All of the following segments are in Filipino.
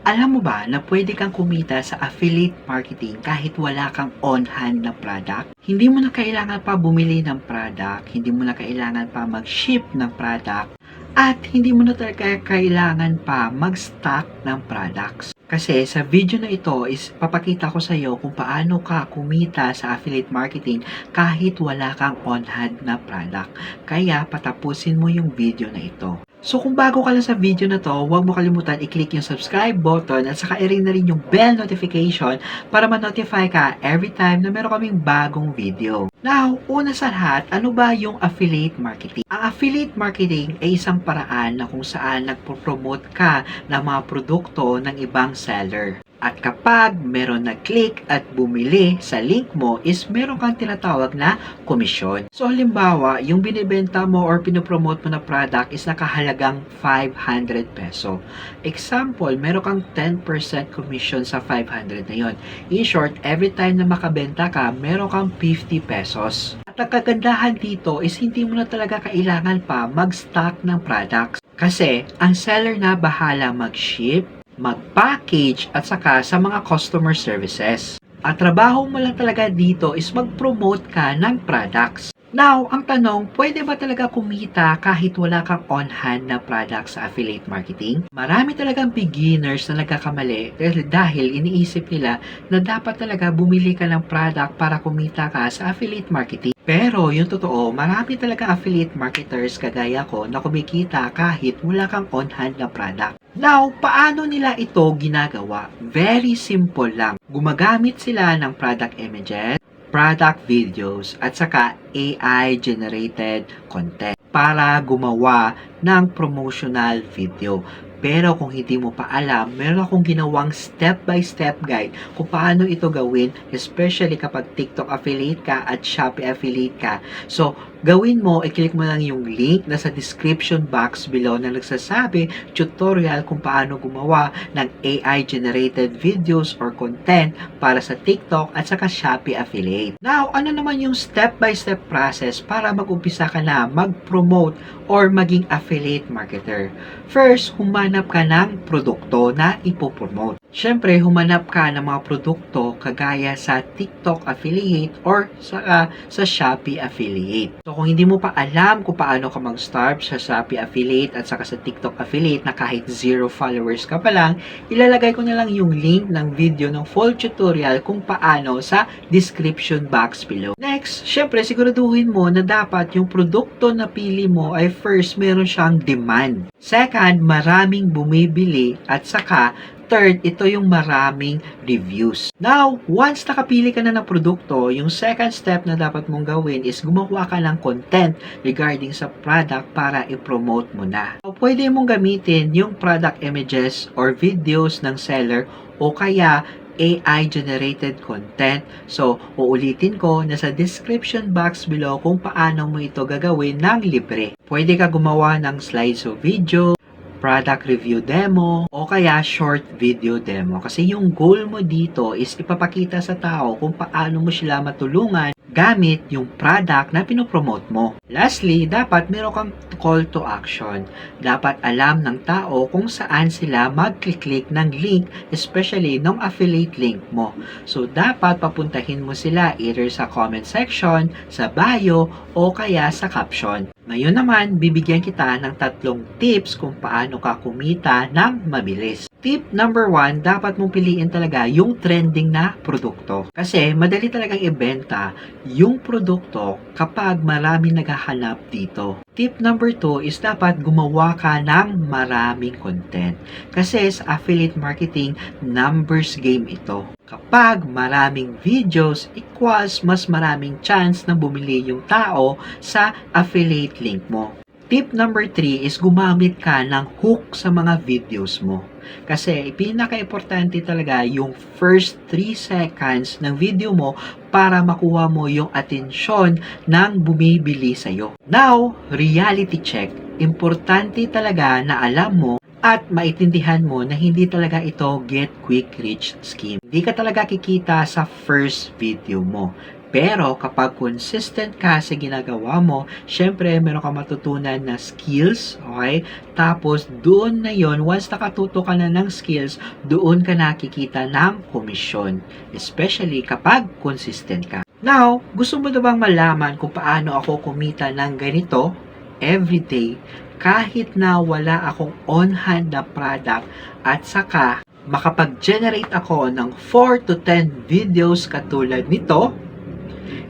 Alam mo ba na pwede kang kumita sa affiliate marketing kahit wala kang on-hand na product? Hindi mo na kailangan pa bumili ng product, hindi mo na kailangan pa mag-ship ng product, at hindi mo na talaga kailangan pa mag-stock ng products. Kasi sa video na ito is papakita ko sa iyo kung paano ka kumita sa affiliate marketing kahit wala kang on-hand na product. Kaya patapusin mo yung video na ito. So kung bago ka lang sa video na to, huwag mo kalimutan i-click yung subscribe button at saka i-ring na rin yung bell notification para ma-notify ka every time na meron kaming bagong video. Now, una sa lahat, ano ba yung affiliate marketing? Ang affiliate marketing ay isang paraan na kung saan nagpo-promote ka ng mga produkto ng ibang seller. At kapag meron nag-click at bumili sa link mo is meron kang tinatawag na komisyon. So halimbawa, yung binibenta mo or pinopromote mo na product is nakahalagang 500 peso. Example, meron kang 10% commission sa 500 na yon. In short, every time na makabenta ka, meron kang 50 pesos. At ang kagandahan dito is hindi mo na talaga kailangan pa mag-stock ng products. Kasi ang seller na bahala mag-ship, mag-package at saka sa mga customer services. At trabaho mo lang talaga dito is mag-promote ka ng products. Now, ang tanong, pwede ba talaga kumita kahit wala kang on-hand na products sa affiliate marketing? Marami talagang beginners na nagkakamali dahil iniisip nila na dapat talaga bumili ka ng product para kumita ka sa affiliate marketing. Pero yung totoo, marami talaga affiliate marketers kagaya ko na kumikita kahit wala kang on-hand na product. Now, paano nila ito ginagawa? Very simple lang. Gumagamit sila ng product images, product videos, at saka AI-generated content para gumawa ng promotional video. Pero kung hindi mo pa alam, meron akong ginawang step-by-step guide kung paano ito gawin, especially kapag TikTok affiliate ka at Shopee affiliate ka. So, gawin mo, i-click mo lang yung link na sa description box below na nagsasabi tutorial kung paano gumawa ng AI-generated videos or content para sa TikTok at saka Shopee affiliate. Now, ano naman yung step-by-step process para mag-umpisa ka na mag-promote or maging affiliate marketer? First, humanap ka ng produkto na ipopromote. Siyempre, humanap ka ng mga produkto kagaya sa TikTok affiliate or sa Shopee affiliate. So, kung hindi mo pa alam kung paano ka mag-start sa Shopee affiliate at saka sa TikTok affiliate na kahit 0 followers ka pa lang, ilalagay ko na lang yung link ng video ng full tutorial kung paano sa description box below. Next, siyempre, siguraduhin mo na dapat yung produkto na pili mo ay first, meron siyang demand. Second, maraming bumibili at saka third, ito yung maraming reviews. Now, once nakapili ka na ng produkto, yung second step na dapat mong gawin is gumawa ka ng content regarding sa product para i-promote mo na. So, pwede mong gamitin yung product images or videos ng seller o kaya AI-generated content. So, uulitin ko na sa description box below kung paano mo ito gagawin ng libre. Pwede ka gumawa ng slideshow video, product review demo, o kaya short video demo. Kasi yung goal mo dito is ipapakita sa tao kung paano mo sila matulungan gamit yung product na pinopromote mo. Lastly, dapat meron kang call to action. Dapat alam ng tao kung saan sila mag-click ng link, especially ng affiliate link mo. So, dapat papuntahin mo sila either sa comment section, sa bio, o kaya sa caption. Ngayon naman, bibigyan kita ng 3 tips kung paano ka kumita ng mabilis. Tip number 1, dapat mong piliin talaga yung trending na produkto. Kasi madali talagang ibenta yung produkto kapag marami naghahanap dito. Tip number 2 is dapat gumawa ka ng maraming content. Kasi sa affiliate marketing, numbers game ito. Kapag maraming videos equals mas maraming chance na bumili yung tao sa affiliate link mo. Tip number 3 is gumamit ka ng hook sa mga videos mo. Kasi pinaka-importante talaga yung first 3 seconds ng video mo para makuha mo yung atensyon ng bumibili sa'yo. Now, reality check. Importante talaga na alam mo at maintindihan mo na hindi talaga ito get quick rich scheme. Hindi ka talaga kikita sa first video mo. Pero kapag consistent ka sa ginagawa mo, syempre meron ka matutunan na skills, okay? Tapos doon na yon, once nakatuto ka na ng skills, doon ka nakikita ng komisyon. Especially kapag consistent ka. Now, gusto mo na bang malaman kung paano ako kumita ng ganito everyday kahit na wala akong on-hand na product at saka makapag-generate ako ng 4 to 10 videos katulad nito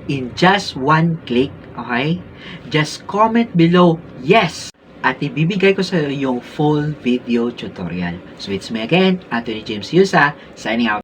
in just one click, okay? Just comment below, yes! At ibibigay ko sa iyo yung full video tutorial. So it's me again, Anthony James Yusa, signing out.